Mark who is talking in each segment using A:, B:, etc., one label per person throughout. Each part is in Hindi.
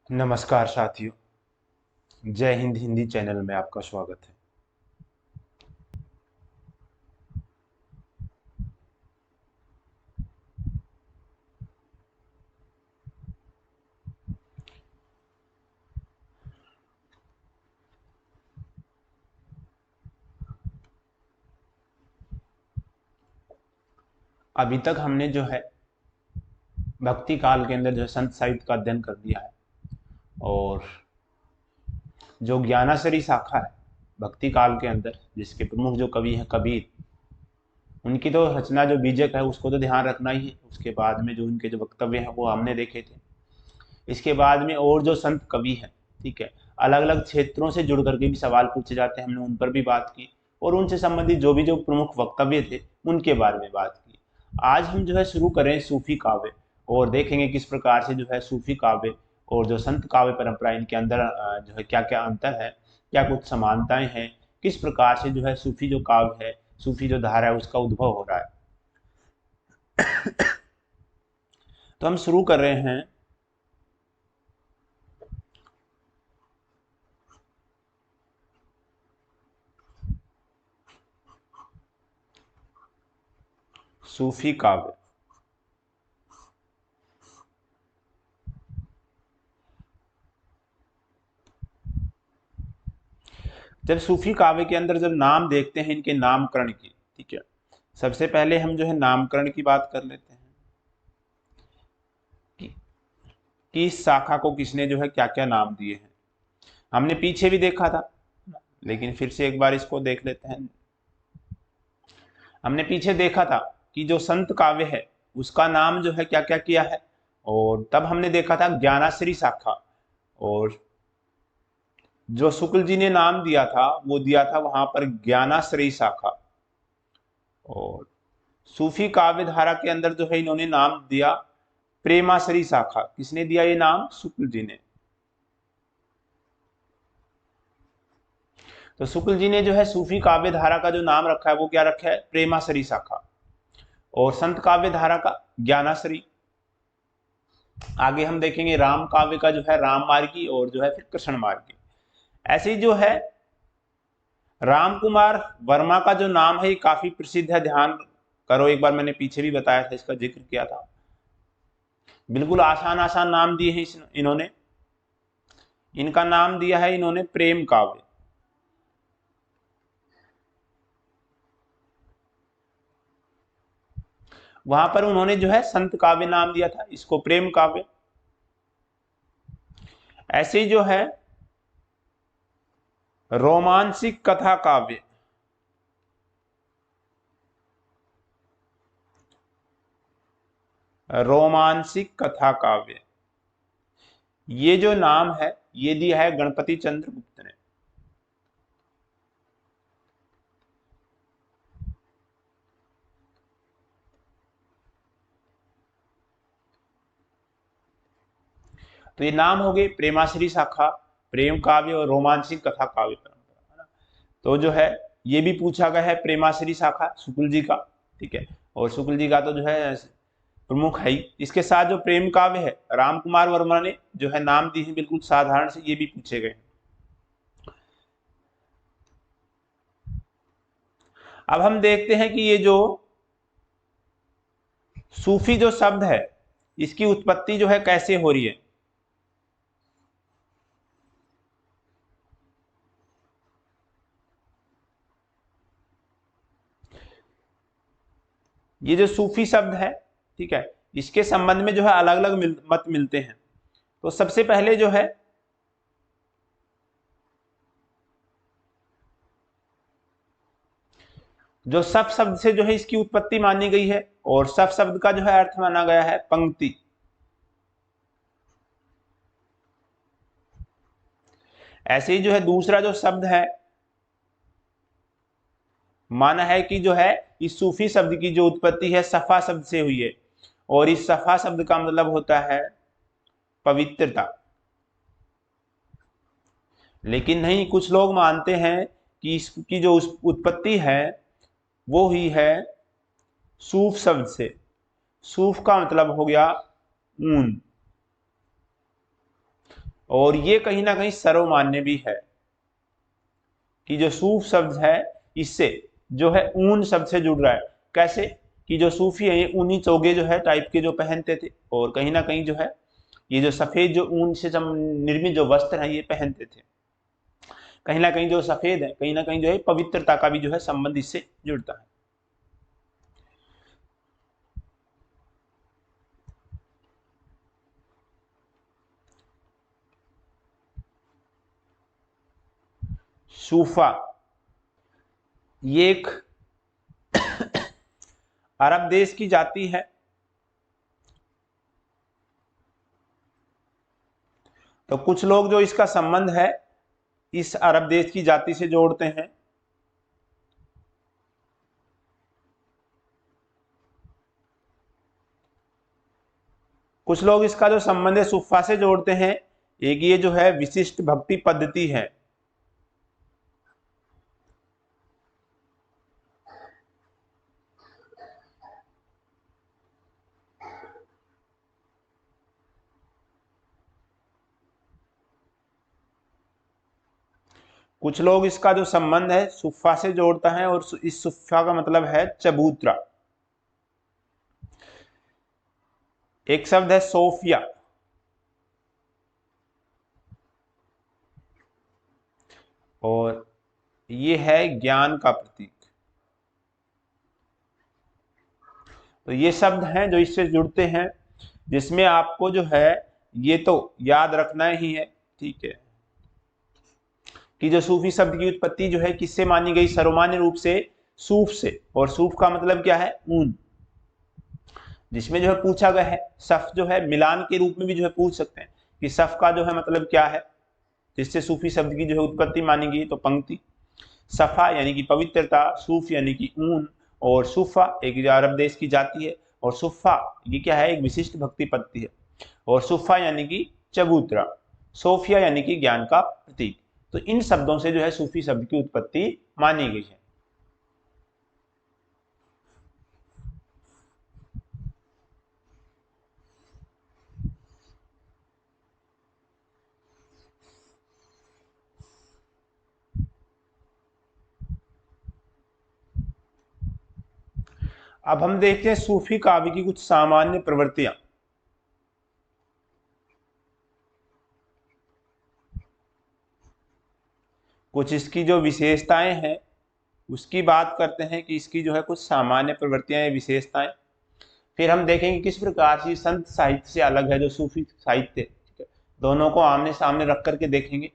A: नमस्कार साथियों। जय हिंद हिंदी चैनल में आपका स्वागत है। अभी तक हमने जो है भक्ति काल के अंदर जो है संत साहित्य का अध्ययन कर लिया है। और जो ज्ञानासरी शाखा है भक्ति काल के अंदर, जिसके प्रमुख जो कवि हैं कबीर, उनकी तो रचना जो बीजक है उसको तो ध्यान रखना ही है। उसके बाद में जो उनके जो वक्तव्य हैं वो हमने देखे थे। इसके बाद में और जो संत कवि हैं, ठीक है, अलग अलग क्षेत्रों से जुड़ करके भी सवाल पूछे जाते हैं, हमने उन पर भी बात की। और उनसे संबंधित जो भी जो प्रमुख वक्तव्य थे उनके बारे में बात की। आज हम जो है शुरू करें सूफी काव्य, और देखेंगे किस प्रकार से जो है सूफी काव्य और जो संत काव्य परंपरा, इनके अंदर जो है क्या क्या अंतर है, क्या कुछ समानताएं हैं, किस प्रकार से जो है सूफी जो काव्य है, सूफी जो धारा है उसका उद्भव हो रहा है। तो हम शुरू कर रहे हैं सूफी काव्य। जब सूफी काव्य के अंदर जब नाम देखते हैं इनके नामकरण की, ठीक है, सबसे पहले हम जो है नामकरण की बात कर लेते हैं कि, कि इस शाखा को किसने जो है क्या क्या नाम दिए हैं। हमने पीछे भी देखा था, लेकिन फिर से एक बार इसको देख लेते हैं। हमने पीछे देखा था कि जो संत काव्य है उसका नाम जो है क्या क्या किया है, और तब हमने देखा था ज्ञानाश्री शाखा। और जो शुक्ल जी ने नाम दिया था वो दिया था वहां पर ज्ञानाश्रयी शाखा। और सूफी काव्य धारा के अंदर जो है इन्होंने नाम दिया प्रेमाश्रयी शाखा। किसने दिया ये नाम? शुक्ल जी ने। तो शुक्ल जी ने जो है सूफी काव्य धारा का जो नाम रखा है वो क्या रखा है? प्रेमाश्रयी शाखा। और संत काव्य धारा का ज्ञानाश्रयी। आगे हम देखेंगे राम काव्य का जो है राम मार्गी, और जो है फिर कृष्ण मार्गी। ऐसे ही जो है राम कुमार वर्मा का जो नाम है ये काफी प्रसिद्ध है। ध्यान करो, एक बार मैंने पीछे भी बताया था, इसका जिक्र किया था। बिल्कुल आसान आसान नाम दिए हैं इन्होंने। इनका नाम दिया है इन्होंने प्रेम काव्य। वहां पर उन्होंने जो है संत काव्य नाम दिया था, इसको प्रेम काव्य। ऐसे ही जो है रोमांसिक कथा काव्य, रोमांसिक कथा काव्य, ये जो नाम है ये दिया है गणपति चंद्र गुप्त ने। तो ये नाम हो गए प्रेमाश्री शाखा, प्रेम काव्य और रोमांसिक कथा काव्य परंपरा, है ना। तो जो है ये भी पूछा गया है प्रेमाश्री शाखा शुक्ल जी का, ठीक है। और शुक्ल जी का तो जो है प्रमुख है ही। इसके साथ जो प्रेम काव्य है राम कुमार वर्मा ने जो है नाम दी है, बिल्कुल साधारण से, ये भी पूछे गए। अब हम देखते हैं कि ये जो सूफी जो शब्द है इसकी उत्पत्ति जो है कैसे हो रही है। ये जो सूफी शब्द है, ठीक है, इसके संबंध में जो है अलग अलग मत मिलते हैं। तो सबसे पहले जो है जो सफ शब्द से जो है इसकी उत्पत्ति मानी गई है, और सफ शब्द का जो है अर्थ माना गया है पंक्ति। ऐसे ही जो है दूसरा जो शब्द है माना है कि जो है इस सूफी शब्द की जो उत्पत्ति है सफा शब्द से हुई है, और इस सफा शब्द का मतलब होता है पवित्रता। लेकिन नहीं, कुछ लोग मानते हैं कि इसकी जो उत्पत्ति है वो हुई है सूफ शब्द से। सूफ का मतलब हो गया ऊन। और ये कहीं ना कहीं सर्वमान्य भी है कि जो सूफ शब्द है इससे जो है ऊन शब्द से जुड़ रहा है। कैसे कि जो सूफी है ये ऊनी चोगे जो है टाइप के जो पहनते थे, और कहीं ना कहीं जो है ये जो सफेद जो ऊन से निर्मित जो वस्त्र है ये पहनते थे। कहीं ना कहीं जो सफेद है कहीं ना कहीं जो है पवित्रता का भी जो है संबंध इससे जुड़ता है। सूफा ये एक अरब देश की जाति है। तो कुछ लोग जो इसका संबंध है इस अरब देश की जाति से जोड़ते हैं। कुछ लोग इसका जो संबंध है सुफ़ा से जोड़ते हैं। एक ये जो है विशिष्ट भक्ति पद्धति है। कुछ लोग इसका जो संबंध है सुफ़ा से जोड़ता है, और इस सुफ़ा का मतलब है चबूतरा। एक शब्द है सोफिया, और ये है ज्ञान का प्रतीक। तो ये शब्द हैं जो इससे जुड़ते हैं, जिसमें आपको जो है ये तो याद रखना ही है, ठीक है, कि जो सूफी शब्द की उत्पत्ति जो है किससे मानी गई, सर्वमान्य रूप से सूफ से। और सूफ का मतलब क्या है, ऊन। जिसमें जो है पूछा गया है सफ जो है मिलान के रूप में भी जो है पूछ सकते हैं कि सफ का जो है मतलब क्या है, जिससे सूफी शब्द की जो है उत्पत्ति मानी गई। तो पंक्ति सफा यानी कि पवित्रता, सूफ यानी कि ऊन, और सूफा एक अरब देश की जाति है, और सुफा ये क्या है, एक विशिष्ट भक्ति पद्धति है, और सुफा यानी कि चबूतरा, सोफिया यानी कि ज्ञान का प्रतीक। तो इन शब्दों से जो है सूफी शब्द की उत्पत्ति मानी गई है। अब हम देखते हैं सूफी काव्य की कुछ सामान्य प्रवृत्तियां। कुछ इसकी जो विशेषताएं हैं उसकी बात करते हैं कि इसकी जो है कुछ सामान्य प्रवृत्तियां या विशेषताएं। फिर हम देखेंगे किस प्रकार से संत साहित्य से अलग है जो सूफी साहित्य, ठीक है। दोनों को आमने सामने रख करके देखेंगे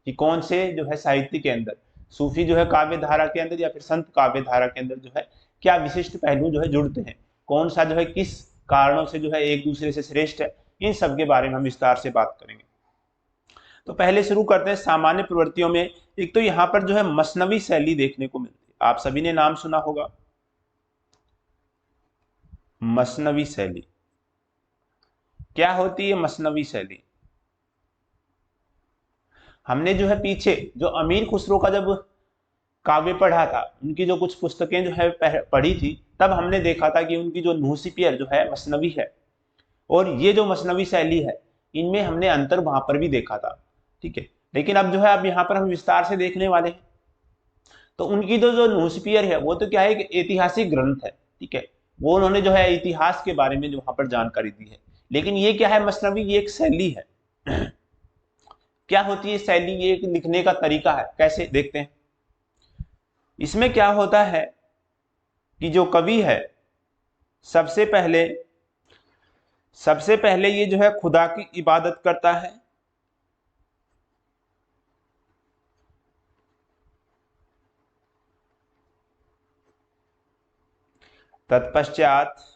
A: कि कौन से जो है साहित्य के अंदर सूफी जो है काव्य धारा के अंदर या फिर संत काव्य धारा के अंदर जो है क्या विशिष्ट पहलू जो है जुड़ते हैं, कौन सा जो है किस कारणों से जो है एक दूसरे से श्रेष्ठ है। इन सब के बारे में हम विस्तार से बात करेंगे। तो पहले शुरू करते हैं सामान्य प्रवृत्तियों में। एक तो यहाँ पर जो है मसनवी शैली देखने को मिलती है, आप सभी ने नाम सुना होगा मसनवी शैली। क्या होती है मसनवी शैली? हमने जो है पीछे जो अमीर खुसरो का जब काव्य पढ़ा था, उनकी जो कुछ पुस्तकें जो है पढ़ी थी, तब हमने देखा था कि उनकी जो नूसिपियर जो है मसनवी है, और ये जो मसनवी शैली है इनमें हमने अंतर वहां पर भी देखा था, ठीक है। लेकिन अब जो है अब यहाँ पर हम विस्तार से देखने वाले हैं। तो उनकी तो जो नूसिपियर है वो तो क्या है, एक ऐतिहासिक ग्रंथ है, ठीक है। वो उन्होंने जो है इतिहास के बारे में जो वहां पर जानकारी दी है। लेकिन ये क्या है, मसनवी ये एक शैली है। क्या होती है शैली? ये एक लिखने का तरीका है। कैसे देखते हैं, इसमें क्या होता है कि जो कवि है सबसे पहले ये जो है खुदा की इबादत करता है, तत्पश्चात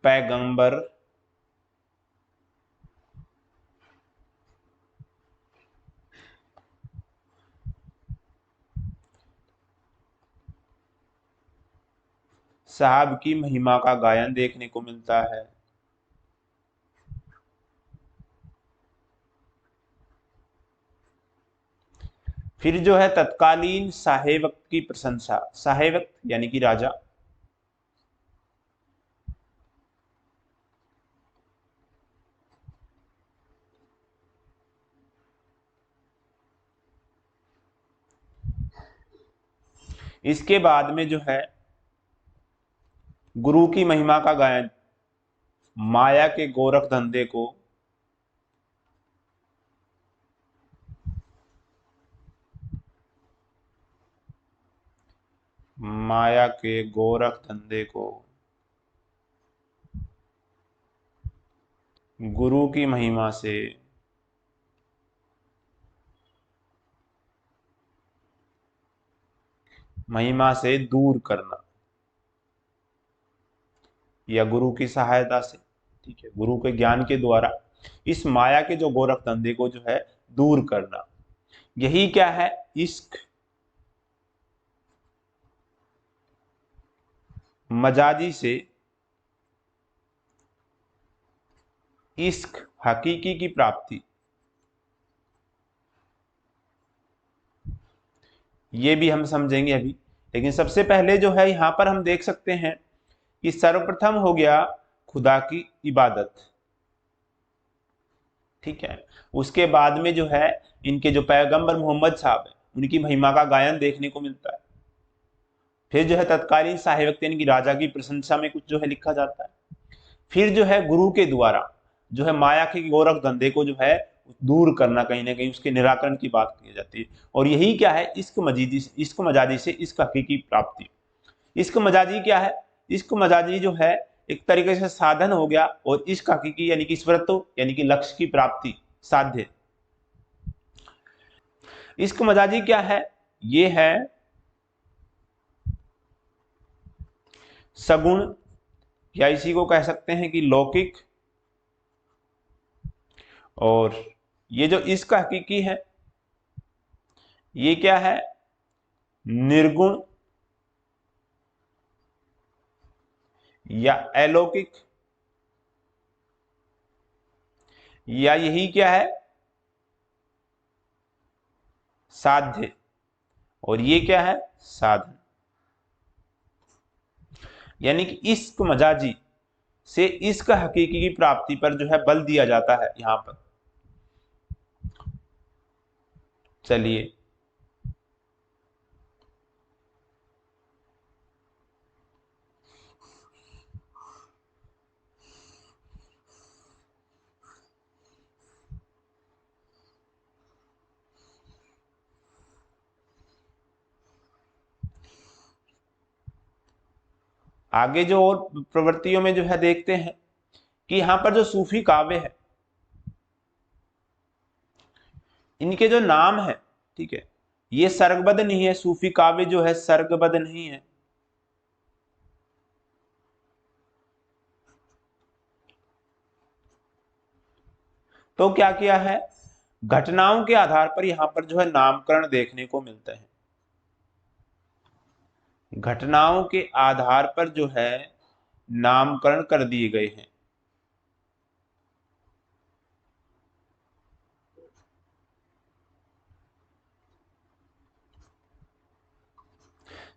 A: पैगंबर साहब की महिमा का गायन देखने को मिलता है। फिर जो है तत्कालीन साहे वक्त की प्रशंसा, साहे वक्त यानी कि राजा, इसके बाद में जो है गुरु की महिमा का गायन, माया के गोरख धंधे को, माया के गोरख धंधे को गुरु की महिमा से दूर करना, या गुरु की सहायता से, ठीक है, गुरु के ज्ञान के द्वारा इस माया के जो गोरख धंधे को जो है दूर करना, यही क्या है, इश्क मजाजी से इश्क हकीकी की प्राप्ति। ये भी हम समझेंगे अभी, लेकिन सबसे पहले जो है यहां पर हम देख सकते हैं कि सर्वप्रथम हो गया खुदा की इबादत, ठीक है। उसके बाद में जो है इनके जो पैगंबर मोहम्मद साहब है उनकी महिमा का गायन देखने को मिलता है। फिर जो है तत्कालीन साहित्य यानी कि राजा की प्रशंसा में कुछ जो है लिखा जाता है। फिर जो है गुरु के द्वारा जो है माया के गोरख धंधे को जो है दूर करना, कहीं ना कहीं उसके निराकरण की बात की जाती है। और यही क्या है, इश्क मजाजी से इश्क हकीकी प्राप्ति। इश्क मजाजी क्या है, इश्क मजाजी जो है एक तरीके से साधन हो गया, और इश्क हकीकी यानी कि ईश्वरत्व यानी कि लक्ष्य की प्राप्ति साध्य। इश्क मजाजी क्या है, ये है सगुण, या इसी को कह सकते हैं कि लौकिक, और ये जो इश्क हकीकी है ये क्या है, निर्गुण या अलौकिक, या यही क्या है, साध्य, और ये क्या है, साधन। यानी कि इश्क मजाजी से इश्क हकीकी की प्राप्ति पर जो है बल दिया जाता है यहां पर। चलिए आगे जो और प्रवृत्तियों में जो है देखते हैं कि यहां पर जो सूफी काव्य है इनके जो नाम है, ठीक है, ये सर्गबद्ध नहीं है। सूफी काव्य जो है सर्गबद्ध नहीं है। तो क्या किया है, घटनाओं के आधार पर यहां पर जो है नामकरण देखने को मिलते हैं। घटनाओं के आधार पर जो है नामकरण कर दिए गए हैं।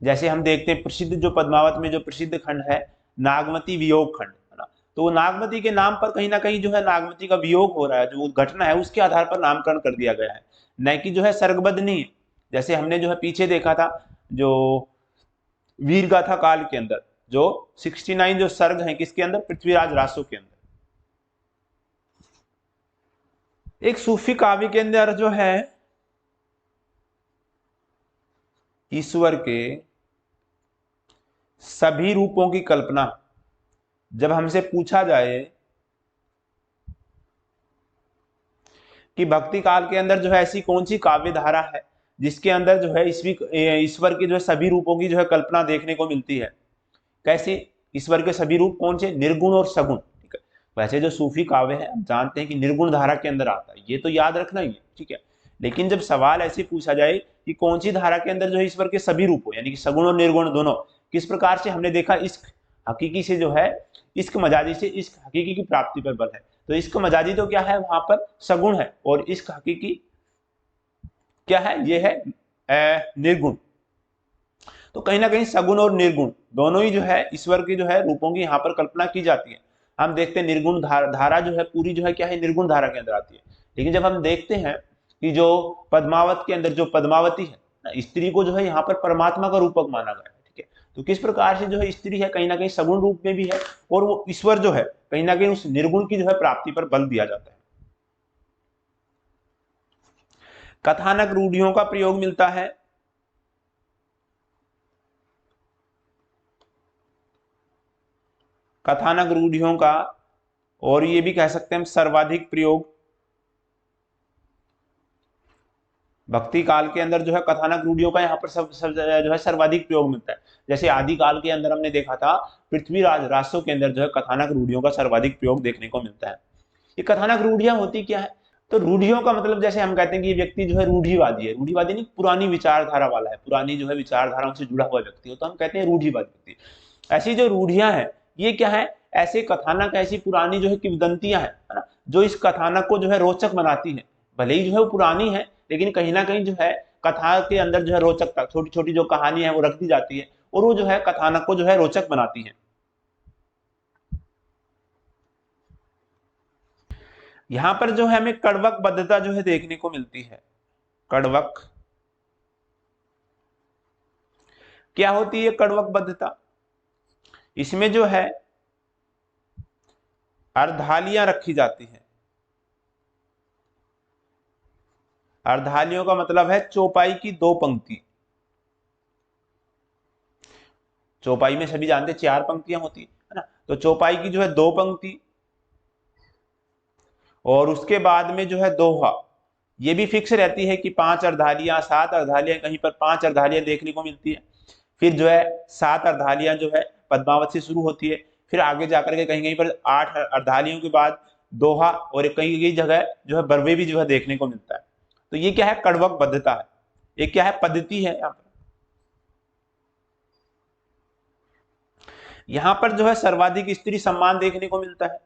A: जैसे हम देखते हैं प्रसिद्ध जो पद्मावत में जो प्रसिद्ध खंड है नागमती वियोग खंड, है ना, तो वो नागमती के नाम पर कहीं ना कहीं जो है नागमती का वियोग हो रहा है, जो घटना है उसके आधार पर नामकरण कर दिया गया है, न कि जो है सर्गबद्ध नहीं है। जैसे हमने जो है पीछे देखा था जो वीर गाथा काल के अंदर जो 69 जो सर्ग हैं किसके अंदर, पृथ्वीराज रासो के अंदर। एक सूफी काव्य के अंदर जो है ईश्वर के सभी रूपों की कल्पना जब हमसे पूछा जाए कि भक्ति काल के अंदर जो है ऐसी कौन सी काव्य धारा है जिसके अंदर जो है ईश्वर के जो है सभी रूपों की जो है कल्पना देखने को मिलती है। कैसे ईश्वर के सभी रूप कौन से, निर्गुण और सगुण, ठीक है। वैसे जो सूफी काव्य है हम जानते हैं कि निर्गुण धारा के अंदर आता है, ये तो याद रखना ही है, ठीक है। लेकिन जब सवाल ऐसे पूछा जाए कि कौन सी धारा के अंदर जो है ईश्वर के सभी रूप हो यानी कि सगुण और निर्गुण दोनों, किस प्रकार से हमने देखा इश्क हकीकी से जो है इश्क मजाजी से इश्क हकीकी की प्राप्ति पर बल है। तो इश्क मजाजी तो क्या है, वहां पर सगुण है, और इश्क हकीकी क्या है, ये है निर्गुण। तो कहीं ना कहीं सगुण और निर्गुण दोनों ही जो है ईश्वर की जो है रूपों की यहाँ पर कल्पना की जाती है। हम देखते हैं निर्गुण धारा जो है पूरी जो है क्या है, निर्गुण धारा के अंदर आती है। लेकिन जब हम देखते हैं कि जो पद्मावत के अंदर जो पद्मावती है ना, स्त्री को जो है यहाँ पर परमात्मा का रूपक माना गया है, ठीक है। तो किस प्रकार से जो है स्त्री है कहीं ना कहीं सगुण रूप में भी है, और वो ईश्वर जो है कहीं ना कहीं उस निर्गुण की जो है प्राप्ति पर बल दिया जाता है। कथानक रूढ़ियों का प्रयोग मिलता है, कथानक रूढ़ियों का, और ये भी कह सकते हैं हम सर्वाधिक प्रयोग भक्ति काल के अंदर जो है कथानक रूढ़ियों का यहाँ पर सब जो है सर्वाधिक प्रयोग मिलता है। जैसे आदि काल के अंदर हमने देखा था पृथ्वीराज रासों के अंदर जो है कथानक रूढ़ियों का सर्वाधिक प्रयोग देखने को मिलता है। ये कथानक रूढ़ियां होती क्या है, तो रूढ़ियों का मतलब जैसे हम कहते हैं कि ये व्यक्ति जो है रूढ़िवादी है, रूढ़िवादी नहीं, पुरानी विचारधारा वाला है, पुरानी जो है विचारधाराओं से जुड़ा हुआ व्यक्ति हो तो हम कहते हैं रूढ़िवादी व्यक्ति। ऐसी जो रूढ़ियां हैं ये क्या है, ऐसे कथानक, ऐसी पुरानी जो है किंवदंतियां है ना, जो इस कथानक को जो है रोचक बनाती है। भले ही जो है वो पुरानी है लेकिन कहीं ना कहीं जो है कथा के अंदर जो है रोचकता, छोटी छोटी जो कहानी है वो रख दी जाती है और वो जो है कथानक को जो है रोचक बनाती है। यहां पर जो है हमें कड़वक बद्धता जो है देखने को मिलती है। कड़वक क्या होती है, कड़वक बद्धता, इसमें जो है अर्धालियां रखी जाती हैं। अर्धालियों का मतलब है चौपाई की दो पंक्ति। चौपाई में सभी जानते हैं 4 पंक्तियां होती है ना, तो चौपाई की जो है 2 पंक्ति और उसके बाद में जो है दोहा, ये भी फिक्स रहती है कि 5 अर्धालियां, 7 अर्धालियां, कहीं पर 5 अर्धालियां देखने को मिलती है। फिर जो है 7 अर्धालियां जो है पद्मावत से शुरू होती है, फिर आगे जाकर के कहीं कहीं पर 8 अर्धालियों के बाद दोहा, और कहीं कहीं जगह जो है बरवे भी जो है देखने को मिलता है। तो ये क्या है, कड़वक बद्धता है, ये क्या है, पद्धति है। यहां पर जो है सर्वाधिक स्त्री सम्मान देखने को मिलता है।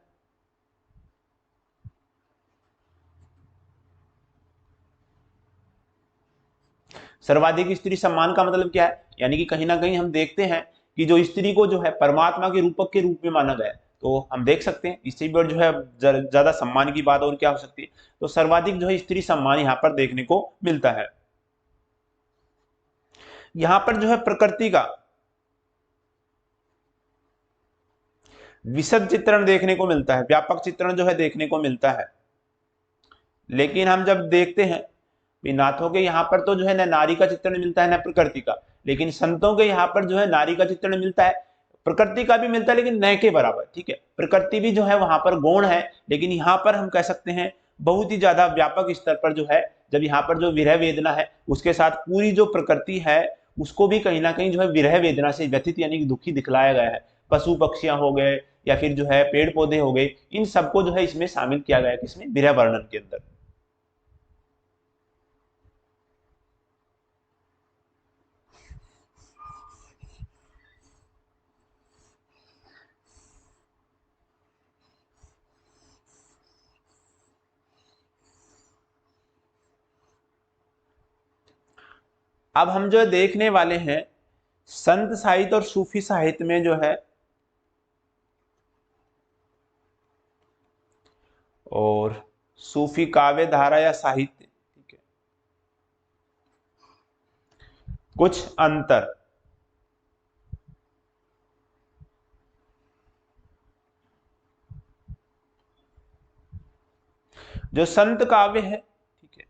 A: सर्वाधिक स्त्री सम्मान का मतलब क्या है, यानी कि कहीं ना कहीं हम देखते हैं कि जो स्त्री को जो है परमात्मा के रूपक के रूप में माना गया है, तो हम देख सकते हैं इससे भी जो है ज्यादा सम्मान की बात और क्या हो सकती है। तो सर्वाधिक जो है स्त्री सम्मान यहां पर देखने को मिलता है। यहां पर जो है प्रकृति का विशद चित्रण देखने को मिलता है, व्यापक चित्रण जो है देखने को मिलता है। लेकिन हम जब देखते हैं नाथों के यहाँ पर तो जो है न नारी का चित्रण मिलता है न प्रकृति का, लेकिन संतों के यहाँ पर जो है नारी का चित्रण मिलता है, प्रकृति का भी मिलता है लेकिन न के बराबर, ठीक है। प्रकृति भी जो है वहां पर गौण है, लेकिन यहाँ पर हम कह सकते हैं बहुत ही ज्यादा व्यापक स्तर पर जो है, जब यहाँ पर जो विरह वेदना है उसके साथ पूरी जो प्रकृति है उसको भी कहीं ना कहीं जो है विरह वेदना से व्यथित यानी कि दुखी दिखलाया गया है। पशु पक्षियां हो गए या फिर जो है पेड़ पौधे हो गए, इन सबको जो है इसमें शामिल किया गया है, किसमें, विरह वर्णन के अंदर। अब हम जो देखने वाले हैं संत साहित्य और सूफी साहित्य में जो है, और सूफी काव्य धारा या साहित्य, ठीक है, कुछ अंतर। जो संत काव्य है, ठीक है,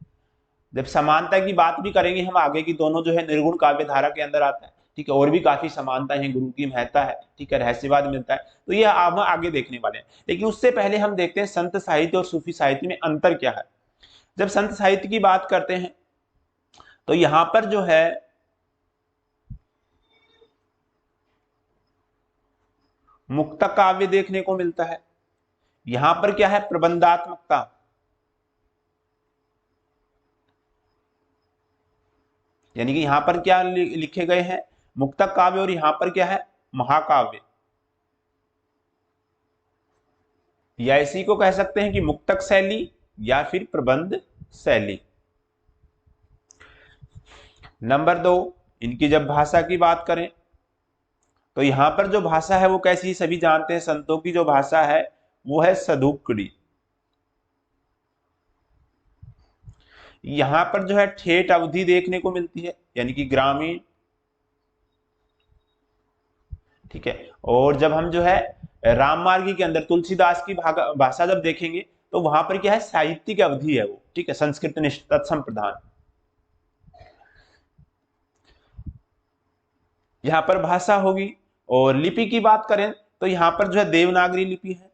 A: जब समानता की बात भी करेंगे हम आगे की, दोनों जो है निर्गुण काव्य धारा के अंदर आता है, ठीक है, और भी काफी समानता है, गुरु की महत्ता है, ठीक है, रहस्यवाद मिलता है, तो ये हम आगे देखने वाले हैं। लेकिन उससे पहले हम देखते हैं संत साहित्य और सूफी साहित्य में अंतर क्या है। जब संत साहित्य की बात करते हैं तो यहां पर जो है मुक्तक काव्य देखने को मिलता है। यहां पर क्या है, प्रबंधात्मकता, यानी कि यहां पर क्या लिखे गए हैं, मुक्तक काव्य, और यहां पर क्या है, महाकाव्य, या इसी को कह सकते हैं कि मुक्तक शैली या फिर प्रबंध शैली। नंबर 2, इनकी जब भाषा की बात करें तो यहां पर जो भाषा है वो कैसी, सभी जानते हैं संतों की जो भाषा है वो है सदुक्कड़ी। यहां पर जो है ठेठ अवधि देखने को मिलती है, यानी कि ग्रामीण। ठीक है, और जब हम जो है राममार्गी के अंदर तुलसीदास की भाषा जब देखेंगे तो वहां पर क्या है, साहित्यिक अवधि है वो। ठीक है, संस्कृत निष्ठ तत्सम प्रधान। यहां पर भाषा होगी। और लिपि की बात करें तो यहां पर जो है देवनागरी लिपि है।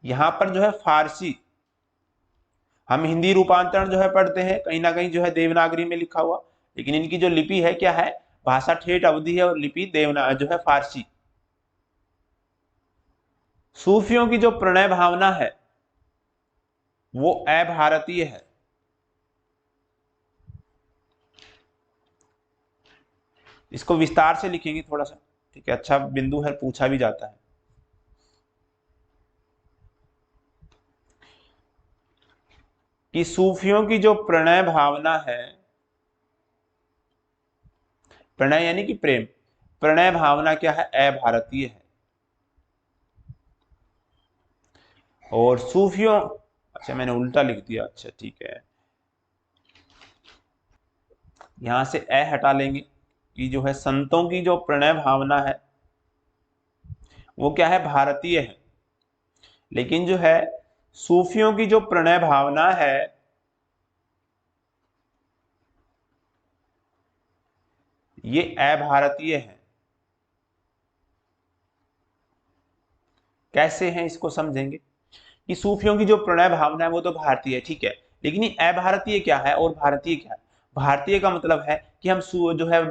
A: यहां पर जो है फारसी, हम हिंदी रूपांतरण जो है पढ़ते हैं कहीं ना कहीं जो है देवनागरी में लिखा हुआ, लेकिन इनकी जो लिपि है क्या है, भाषा ठेठ अवधि है और लिपि देवना जो है फारसी। सूफियों की जो प्रणय भावना है वो अभारतीय है। इसको विस्तार से लिखेंगे थोड़ा सा। ठीक है, अच्छा बिंदु है, पूछा भी जाता है। कि सूफियों की जो प्रणय भावना है, प्रणय यानी कि प्रेम, प्रणय भावना क्या है, अभारतीय है। और सूफियों, अच्छा मैंने उल्टा लिख दिया, अच्छा ठीक है, यहां से ए हटा लेंगे। कि जो है संतों की जो प्रणय भावना है वो क्या है, भारतीय है। लेकिन जो है सूफियों की जो प्रणय भावना है ये अभारतीय है। कैसे हैं इसको समझेंगे। कि सूफियों की जो प्रणय भावना है वो तो भारतीय है, ठीक है, लेकिन ये अभारतीय क्या है और भारतीय क्या है। भारतीय का मतलब है कि हम जो है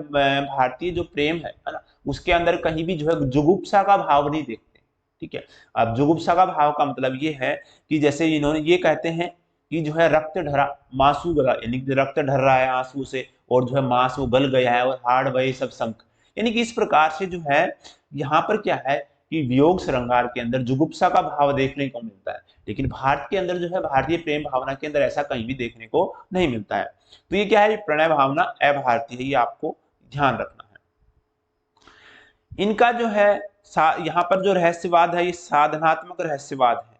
A: भारतीय जो प्रेम है ना, उसके अंदर कहीं भी जो है जुगुप्सा का भाव नहीं देखते। ठीक है, अब जुगुप्सा का भाव का मतलब ये है कि जैसे इन्होंने ये कहते हैं कि जो है रक्त ढरा मांसू गला, यानी कि रक्त ढर रहा है आंसू से, और जो है मांस वो गल गया है और हाड़ बहे सब संक, यानी कि इस प्रकार से जो है यहाँ पर क्या है कि वियोग श्रृंगार के अंदर जुगुप्सा का भाव देखने को मिलता है। लेकिन भारत के अंदर जो है भारतीय प्रेम भावना के अंदर ऐसा कहीं भी देखने को नहीं मिलता है। तो ये क्या है, प्रणय भावना अभारतीय है, ये आपको ध्यान रखना है। इनका जो है यहाँ पर जो रहस्यवाद है ये साधनात्मक रहस्यवाद है।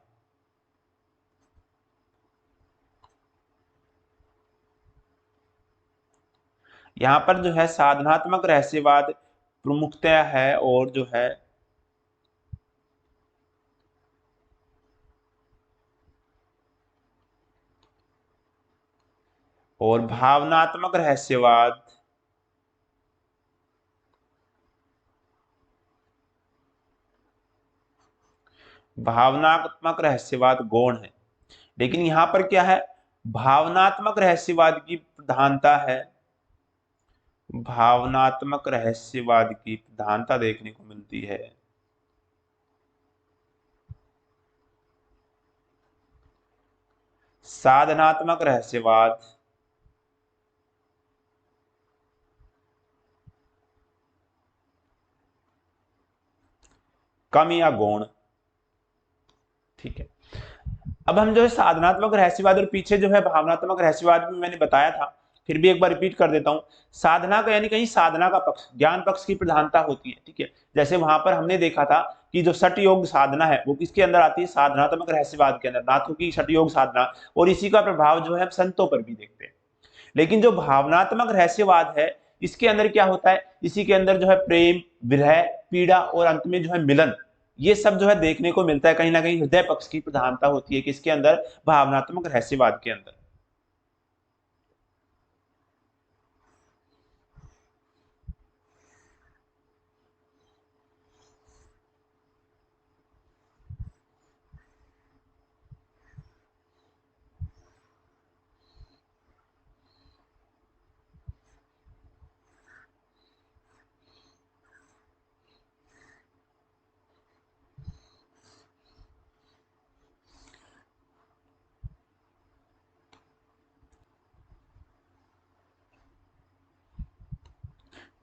A: यहाँ पर जो है साधनात्मक रहस्यवाद प्रमुखतया है, और जो है और भावनात्मक रहस्यवाद भावनात्मक रहस्यवाद गौण है। लेकिन यहां पर क्या है, भावनात्मक रहस्यवाद की प्रधानता है, भावनात्मक रहस्यवाद की प्रधानता देखने को मिलती है। साधनात्मक रहस्यवाद कम या गौण। ठीक है, अब हम जो है साधनात्मक रहस्यवाद और पीछे जो है भावनात्मक रहस्यवाद में मैंने बताया था, फिर भी एक बार रिपीट कर देता हूं। साधना का यानी कहीं साधना का पक्ष, ज्ञान पक्ष की प्रधानता होती है। ठीक है, जैसे वहां पर हमने देखा था कि जो सठ योग साधना है वो किसके अंदर आती है, साधनात्मक रहस्यवाद के अंदर, नाथों की सठ योग साधना, और इसी का प्रभाव जो है हम संतों पर भी देखते हैं। लेकिन जो भावनात्मक रहस्यवाद है इसके अंदर क्या होता है, इसी के अंदर जो है प्रेम, विरह, पीड़ा और अंत में जो है मिलन, ये सब जो है देखने को मिलता है। कहीं ना कहीं हृदय पक्ष की प्रधानता होती है किसके अंदर, भावनात्मक रहस्यवाद के अंदर।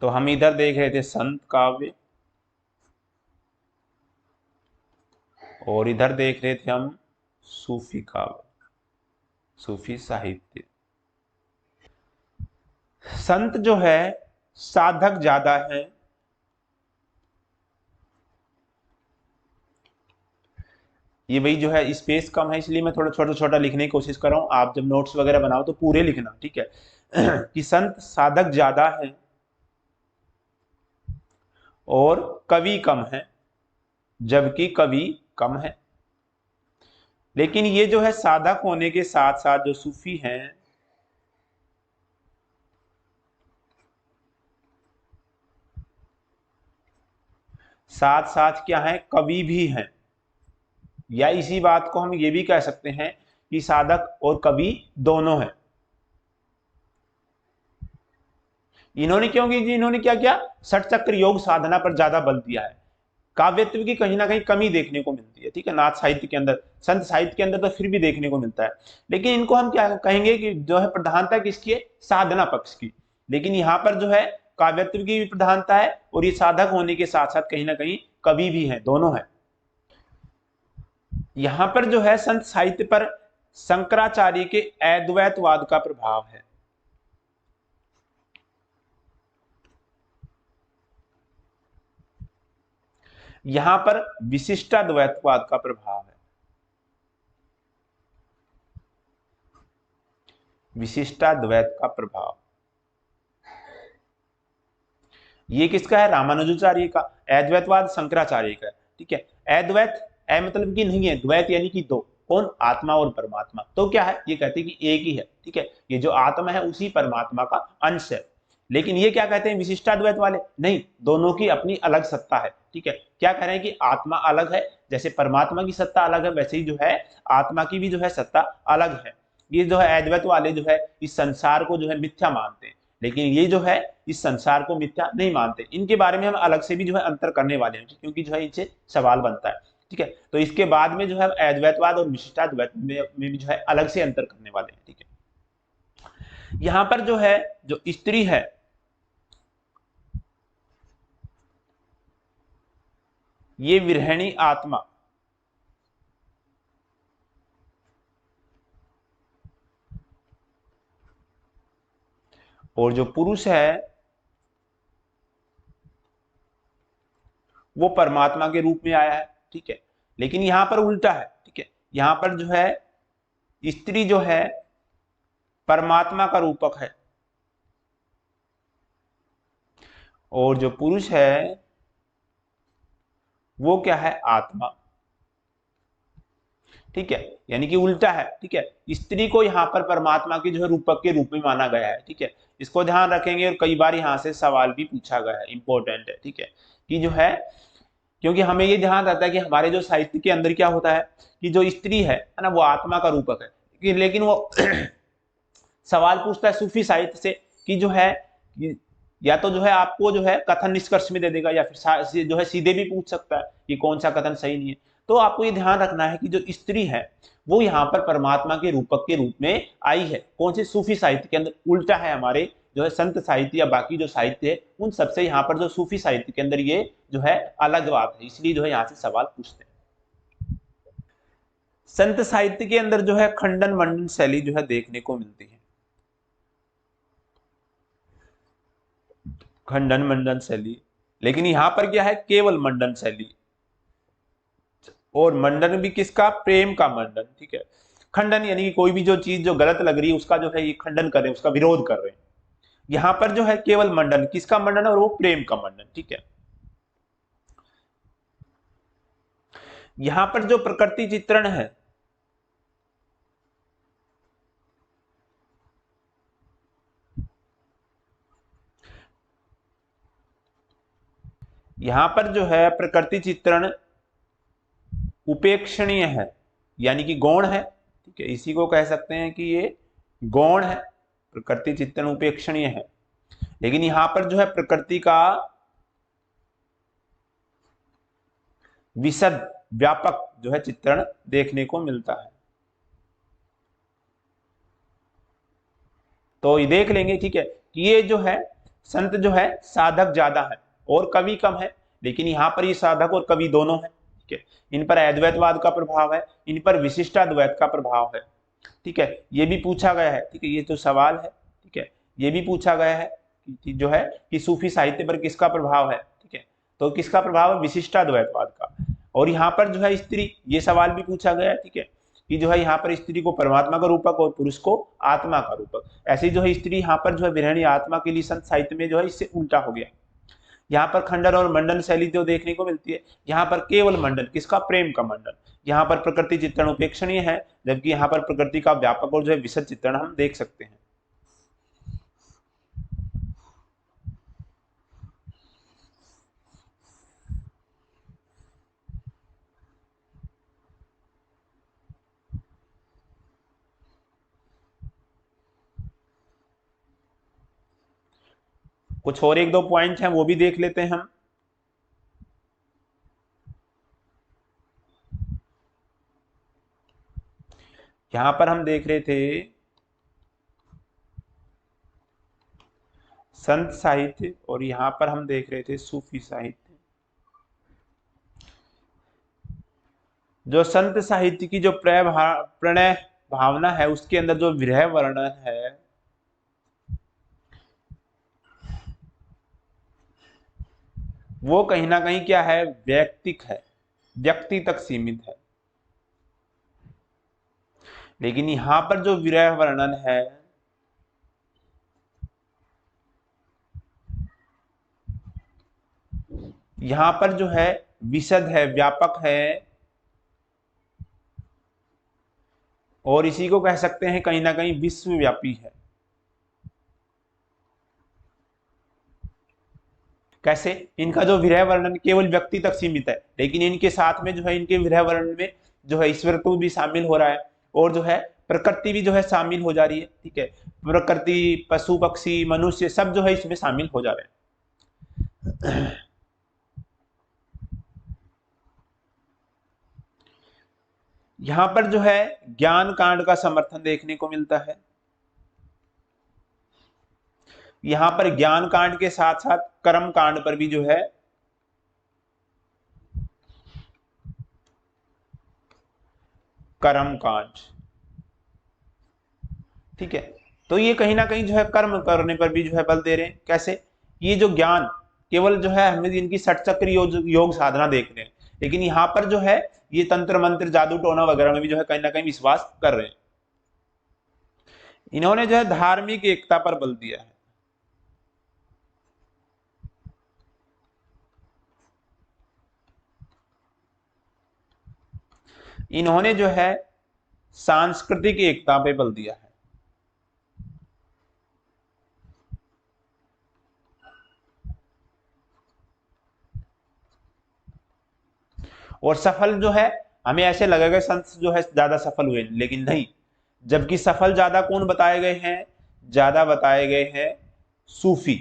A: तो हम इधर देख रहे थे संत काव्य, और इधर देख रहे थे हम सूफी काव्य, सूफी साहित्य। संत जो है साधक ज्यादा है, ये वही जो है स्पेस कम है, इसलिए मैं थोड़ा छोटा छोटा लिखने की कोशिश कर रहा हूं। आप जब नोट्स वगैरह बनाओ तो पूरे लिखना, ठीक है। कि संत साधक ज्यादा है और कवि कम है, जबकि कवि कम है। लेकिन ये जो है साधक होने के साथ साथ जो सूफी हैं, साथ साथ क्या है, कवि भी हैं। या इसी बात को हम ये भी कह सकते हैं कि साधक और कवि दोनों हैं। इन्होंने क्योंकि इन्होंने क्या किया, षट चक्र योग साधना पर ज्यादा बल दिया है। काव्यत्व की कहीं ना कहीं कमी देखने को मिलती है, ठीक है, नाथ साहित्य के अंदर। संत साहित्य के अंदर तो फिर भी देखने को मिलता है, लेकिन इनको हम क्या कहेंगे कि जो है प्रधानता किसकी है, साधना पक्ष की। लेकिन यहाँ पर जो है काव्यत्व की भी प्रधानता है, और ये साधक होने के साथ साथ कहीं ना कहीं कवि भी है, दोनों है। यहां पर जो है संत साहित्य पर शंकराचार्य के अद्वैतवाद का प्रभाव है। यहां पर विशिष्टाद्वैतवाद का प्रभाव है। विशिष्टाद्वैत का प्रभाव ये किसका है, रामानुजाचार्य का। अद्वैतवाद शंकराचार्य का है, ठीक है। अद्वैत अ मतलब कि नहीं है, द्वैत यानी कि दो, कौन, आत्मा और परमात्मा। तो क्या है, ये कहते हैं कि एक ही है, ठीक है, ये जो आत्मा है उसी परमात्मा का अंश है। लेकिन ये क्या कहते हैं विशिष्टाद्वैत वाले, नहीं, दोनों की अपनी अलग सत्ता है, ठीक है। क्या कह रहे हैं कि आत्मा अलग है, जैसे परमात्मा की सत्ता अलग है, वैसे ही जो है आत्मा की भी जो है सत्ता अलग है। ये जो है अद्वैत वाले जो है इस संसार को जो है मिथ्या मानते हैं, लेकिन ये जो है इस संसार को मिथ्या नहीं मानते। इनके बारे में हम अलग से भी जो है अंतर करने वाले हैं, क्योंकि जो है इनसे सवाल बनता है, ठीक है। तो इसके बाद में जो है अद्वैतवाद और विशिष्टाद्वैत में भी जो है अलग से अंतर करने वाले हैं, ठीक है। यहां पर जो है जो स्त्री है, ये विरहिणी आत्मा, और जो पुरुष है वो परमात्मा के रूप में आया है, ठीक है। लेकिन यहां पर उल्टा है, ठीक है। यहां पर जो है स्त्री जो है परमात्मा का रूपक है, और जो पुरुष है वो क्या है, आत्मा, ठीक है। यानी कि उल्टा है, ठीक है। स्त्री को यहां पर परमात्मा की जो है रूपक के रूप में माना गया है, ठीक है। इसको ध्यान रखेंगे, और कई बार यहां से सवाल भी पूछा गया है, इंपॉर्टेंट है, ठीक है। कि जो है क्योंकि हमें ये ध्यान रहता है कि हमारे जो साहित्य के अंदर क्या होता है कि जो स्त्री है ना, वो आत्मा का रूपक है, लेकिन वो सवाल पूछता है सूफी साहित्य से कि जो है या तो जो है आपको जो है कथन निष्कर्ष में दे देगा, या फिर जो है सीधे भी पूछ सकता है कि कौन सा कथन सही नहीं है। तो आपको ये ध्यान रखना है कि जो स्त्री है वो यहाँ पर परमात्मा के रूपक के रूप में आई है, कौन से सूफी साहित्य के अंदर। उल्टा है हमारे जो है संत साहित्य या बाकी जो साहित्य है उन सबसे, यहाँ पर जो सूफी साहित्य के अंदर ये जो है अलग बात है, इसलिए जो है यहाँ से सवाल पूछते हैं। संत साहित्य के अंदर जो है खंडन मंडन शैली जो है देखने को मिलती है, खंडन मंडन शैली। लेकिन यहां पर क्या है, केवल मंडन शैली, और मंडन भी किसका, प्रेम का मंडन, ठीक है। खंडन यानी कि कोई भी जो चीज जो गलत लग रही है उसका जो है ये खंडन कर रहे हैं, उसका विरोध कर रहे हैं। यहां पर जो है केवल मंडन, किसका मंडन है, और वो प्रेम का मंडन, ठीक है। यहां पर जो प्रकृति चित्रण है, यहां पर जो है प्रकृति चित्रण उपेक्षणीय है, यानी कि गौण है, ठीक है। इसी को कह सकते हैं कि ये गौण है, प्रकृति चित्रण उपेक्षणीय है। लेकिन यहां पर जो है प्रकृति का विशद व्यापक जो है चित्रण देखने को मिलता है। तो ये देख लेंगे, ठीक है, कि ये जो है संत जो है साधक ज्यादा है और कवि कम है, लेकिन यहां पर ये साधक और कवि दोनों है। ठीक है। इन पर अद्वैतवाद का प्रभाव है, इन पर विशिष्टाद्वैत का प्रभाव है, ठीक है। ये भी पूछा गया है, ठीक है, ये तो सवाल है, ठीक है। ये भी पूछा गया है कि जो है कि सूफी साहित्य पर किसका प्रभाव है, ठीक है। तो किसका प्रभाव है? विशिष्टाद्वैतवाद का। और यहाँ पर जो है स्त्री, ये सवाल भी पूछा गया है, ठीक है, कि जो है यहाँ पर स्त्री को परमात्मा का रूपक और पुरुष को आत्मा का रूपक। ऐसे जो है स्त्री यहाँ पर जो है विरहणी आत्मा के लिए संत साहित्य में जो है इससे उल्टा हो गया। यहाँ पर खंडन और मंडन शैली जो देखने को मिलती है, यहाँ पर केवल मंडन, किसका? प्रेम का मंडन। यहाँ पर प्रकृति चित्रण उपेक्षणीय है, जबकि यहाँ पर प्रकृति का व्यापक और जो है विशद चित्रण हम देख सकते हैं। कुछ और एक दो पॉइंट हैं, वो भी देख लेते हैं हम। यहां पर हम देख रहे थे संत साहित्य, और यहां पर हम देख रहे थे सूफी साहित्य। जो संत साहित्य की जो प्रणय भावना है, उसके अंदर जो विरह वर्णन है, वो कहीं ना कहीं क्या है? व्यक्तिक है, व्यक्ति तक सीमित है। लेकिन यहां पर जो विरह वर्णन है, यहां पर जो है विशद है, व्यापक है, और इसी को कह सकते हैं कहीं ना कहीं विश्वव्यापी है। कैसे? इनका जो विरह वर्णन केवल व्यक्ति तक सीमित है, लेकिन इनके साथ में जो है इनके विरह वर्णन में जो है ईश्वर को भी शामिल हो रहा है, और जो है प्रकृति भी जो है शामिल हो जा रही है, ठीक है। प्रकृति, पशु पक्षी, मनुष्य सब जो है इसमें शामिल हो जा रहे हैं। यहां पर जो है ज्ञान कांड का समर्थन देखने को मिलता है। यहां पर ज्ञान कांड के साथ साथ कर्म कांड पर भी जो है कर्म कांड, ठीक है। तो ये कहीं ना कहीं जो है कर्म करने पर भी जो है बल दे रहे हैं। कैसे? ये जो ज्ञान केवल जो है हमें इनकी षट चक्र योग साधना देख रहे हैं, लेकिन यहाँ पर जो है ये तंत्र मंत्र जादू टोना वगैरह में भी जो है कहीं ना कहीं विश्वास कर रहे हैं। इन्होंने जो है धार्मिक एकता पर बल दिया है। इन्होंने जो है सांस्कृतिक एकता पे बल दिया है। और सफल जो है, हमें ऐसे लगेगा संत जो है ज्यादा सफल हुए, लेकिन नहीं। जबकि सफल ज्यादा कौन बताए गए हैं? ज्यादा बताए गए हैं सूफी,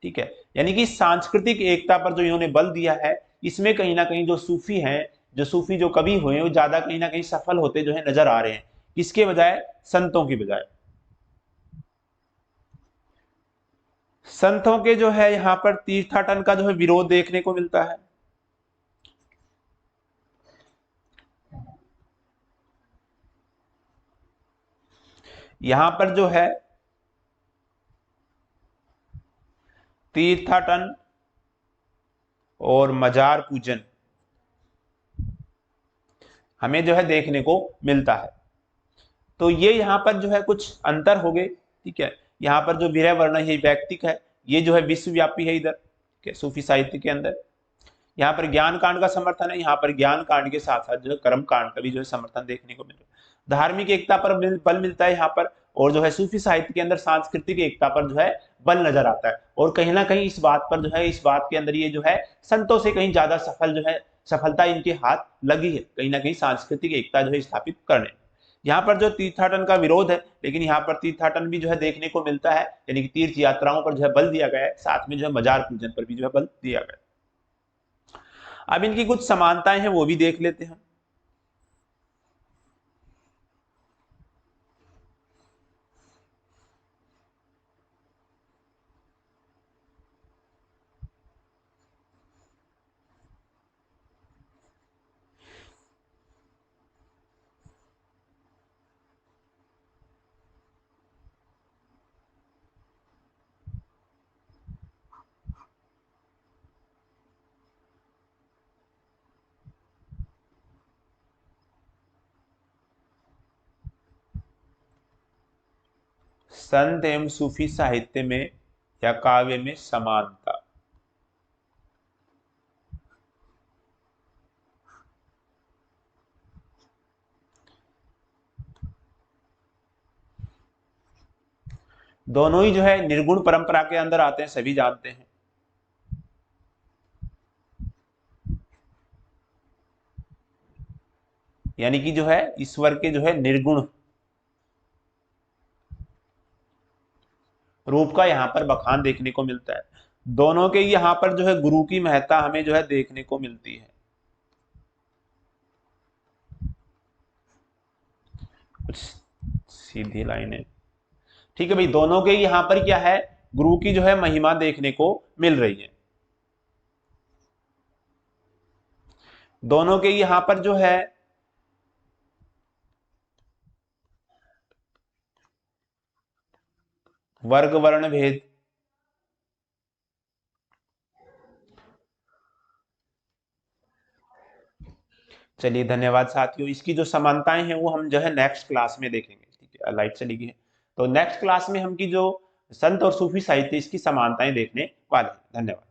A: ठीक है। यानी कि सांस्कृतिक एकता पर जो इन्होंने बल दिया है, इसमें कहीं ना कहीं जो सूफी हैं, जो सूफी जो कवि हुए, वो ज्यादा कहीं ना कहीं सफल होते जो है नजर आ रहे हैं, किसके बजाय? संतों की बजाय। संतों के जो है यहाँ पर तीर्थाटन का जो है विरोध देखने को मिलता है। यहां पर जो है तीर्थाटन और मजार पूजन हमें जो है देखने को मिलता है। तो ये यहाँ पर जो है कुछ अंतर हो गए, ठीक है। यहाँ पर जो विरह वर्ण है ये वैयक्तिक है, ये जो है विश्वव्यापी है इधर, ठीक है, सूफी साहित्य के अंदर। यहाँ पर ज्ञान कांड का समर्थन है, यहाँ पर ज्ञान कांड के साथ साथ जो है कर्म कांड का भी जो है समर्थन देखने को मिल रहा है। धार्मिक एकता पर बल मिलता है यहाँ पर, और जो है सूफी साहित्य के अंदर सांस्कृतिक एकता पर जो है बल नजर आता है। और कहीं ना कहीं इस बात पर जो है, इस बात के अंदर ये जो है संतों से कहीं ज्यादा सफल जो है, सफलता इनके हाथ लगी है कहीं ना कहीं सांस्कृतिक एकता जो है स्थापित करने। यहाँ पर जो तीर्थाटन का विरोध है, लेकिन यहाँ पर तीर्थाटन भी जो है देखने को मिलता है, यानी कि तीर्थ यात्राओं पर जो है बल दिया गया है, साथ में जो है मजार पूजन पर भी जो है बल दिया गया है। अब इनकी कुछ समानताएं हैं, वो भी देख लेते हैं। संत एवं सूफी साहित्य में या काव्य में समानता। दोनों ही जो है निर्गुण परंपरा के अंदर आते हैं, सभी जानते हैं। यानी कि जो है ईश्वर के जो है निर्गुण रूप का यहाँ पर बखान देखने को मिलता है। दोनों के यहाँ पर जो है गुरु की महत्ता हमें जो है देखने को मिलती है। कुछ सीधी लाइनें, ठीक है भाई, दोनों के यहाँ पर क्या है, गुरु की जो है महिमा देखने को मिल रही है। दोनों के यहाँ पर जो है वर्ग वर्ण भेद, चलिए धन्यवाद साथियों। इसकी जो समानताएं हैं वो हम जो है नेक्स्ट क्लास में देखेंगे। ठीक है, लाइट चली गई है, तो नेक्स्ट क्लास में हम की जो संत और सूफी साहित्य इसकी समानताएं देखने वाले हैं। धन्यवाद।